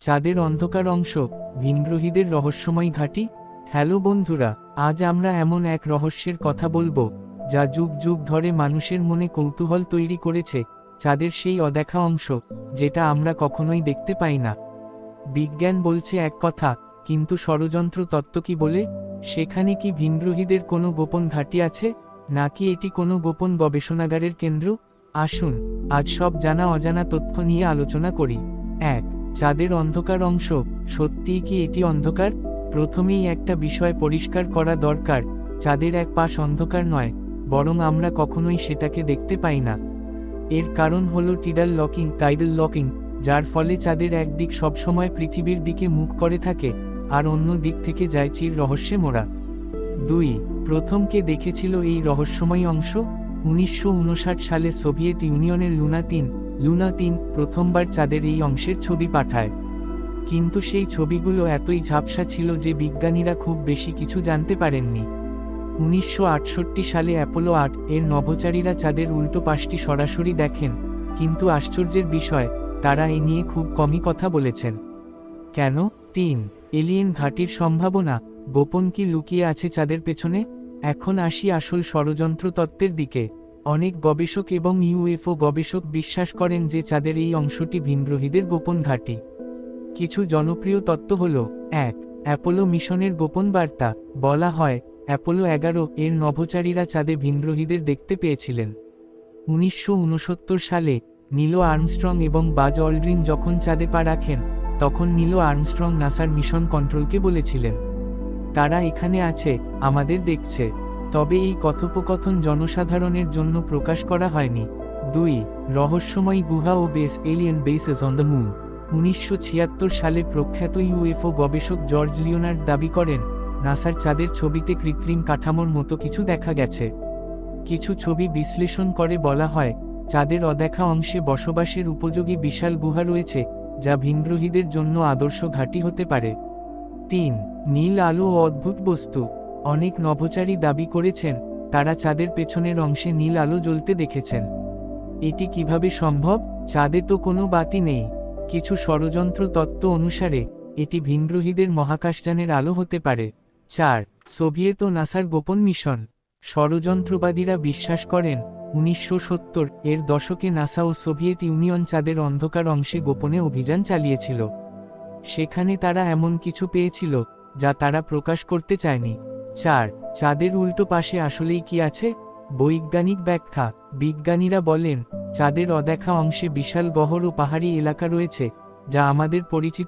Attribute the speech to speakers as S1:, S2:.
S1: চাঁদের অন্ধকার অংশ, ভিনগ্রহীদের রহস্যময় ঘাঁটি। হ্যালো বন্ধুরা, আজ আমরা এমন এক রহস্যের কথা বলবো যা যুগ যুগ ধরে মানুষের মনে কৌতূহল তৈরি করেছে। চাঁদের সেই অদেখা অংশ যেটা আমরা কখনোই দেখতে পাই না। বিজ্ঞান বলছে এক কথা, কিন্তু ষড়যন্ত্র তত্ত্ব কি বলে? সেখানে কি ভিনগ্রহীদের কোনো গোপন ঘাঁটি আছে, নাকি এটি কোনো গোপন গবেষণাগারের কেন্দ্র? আসুন আজ সব জানা অজানা তথ্য নিয়ে আলোচনা করি। 1. চাঁদের অন্ধকার অংশ, সত্যিই কি এটি অন্ধকার? প্রথমেই একটা বিষয় পরিষ্কার করা দরকার, চাঁদের এক পাশ অন্ধকার নয়, বরং আমরা কখনোই সেটাকে দেখতে পাই না। এর কারণ হলো টাইডাল লকিং, যার ফলে চাঁদের একদিক সবসময় পৃথিবীর দিকে মুখ করে থাকে, আর অন্য দিক থেকে যায় চির রহস্যে মোড়া। 2. প্রথম কে দেখেছিল এই রহস্যময় অংশ? 1959 সালে সোভিয়েত ইউনিয়নের লুনা 3 প্রথমবার চাঁদের এই অংশের ছবি পাঠায়। কিন্তু সেই ছবিগুলো এতই ঝাপসা ছিল যে বিজ্ঞানীরা খুব বেশি কিছু জানতে পারেননি। 1968 সালে অ্যাপোলো 8 এর নভোচারীরা চাঁদের উল্টো পাশটি সরাসরি দেখেন, কিন্তু আশ্চর্যের বিষয়, তারা এ নিয়ে খুব কমই কথা বলেছেন। কেন? 3. এলিয়েন ঘাঁটির সম্ভাবনা, গোপন কি লুকিয়ে আছে চাঁদের পেছনে? এখন আসি আসল ষড়যন্ত্র তত্ত্বের দিকে। অনেক গবেষক এবং ইউএফও গবেষক বিশ্বাস করেন যে চাঁদের এই অংশটি ভিনগ্রহীদের গোপন ঘাঁটি। কিছু জনপ্রিয় তত্ত্ব হল: 1. অ্যাপোলো মিশনের গোপন বার্তা। বলা হয়, অ্যাপোলো 11 এর নভোচারীরা চাঁদে ভিনগ্রহীদের দেখতে পেয়েছিলেন। 1969 সালে নীল আর্মস্ট্রং এবং বাজ অলড্রিন যখন চাঁদে পা রাখেন, তখন নীল আর্মস্ট্রং নাসার মিশন কন্ট্রোলকে বলেছিলেন, তারা এখানে আছে, আমাদের দেখছে। তবে এই কথোপকথন জনসাধারণের জন্য প্রকাশ করা হয়নি। 2. রহস্যময় গুহা ও alien bases on the moon. 1976 সালে প্রখ্যাত ইউএফও গবেষক জর্জ লিওনার্ড দাবি করেন, নাসার চাঁদের ছবিতে কৃত্রিম কাঠামোর মতো কিছু দেখা গেছে। কিছু ছবি বিশ্লেষণ করে বলা হয়, চাঁদের অদেখা অংশে বসবাসের উপযোগী বিশাল গুহা রয়েছে, যা ভিনগ্রহীদের জন্য আদর্শ ঘাঁটি হতে পারে। 3. নীল আলো ও অদ্ভুত বস্তু। অনেক নভোচারী দাবি করেছেন, তারা চাঁদের পেছনের অংশে নীল আলো জ্বলতে দেখেছেন। এটি কিভাবে সম্ভব? চাঁদে তো কোনো বাতি নেই। কিছু ষড়যন্ত্র তত্ত্ব অনুসারে এটি ভিনগ্রহীদের মহাকাশযানের আলো হতে পারে। 4. সোভিয়েত ও নাসার গোপন মিশন। ষড়যন্ত্রবাদীরা বিশ্বাস করেন, 1970 এর দশকে নাসা ও সোভিয়েত ইউনিয়ন চাঁদের অন্ধকার অংশে গোপনে অভিযান চালিয়েছিল। সেখানে তারা এমন কিছু পেয়েছিল যা তারা প্রকাশ করতে চায়নি। 4. চাঁদের উল্টো পাশে আসলেই কি আছে? বৈজ্ঞানিক ব্যাখ্যা। বিজ্ঞানীরা বলেন, চাঁদের অদেখা অংশে বিশাল গহ্বর ও পাহাড়ি এলাকা রয়েছে, যা আমাদের পরিচিত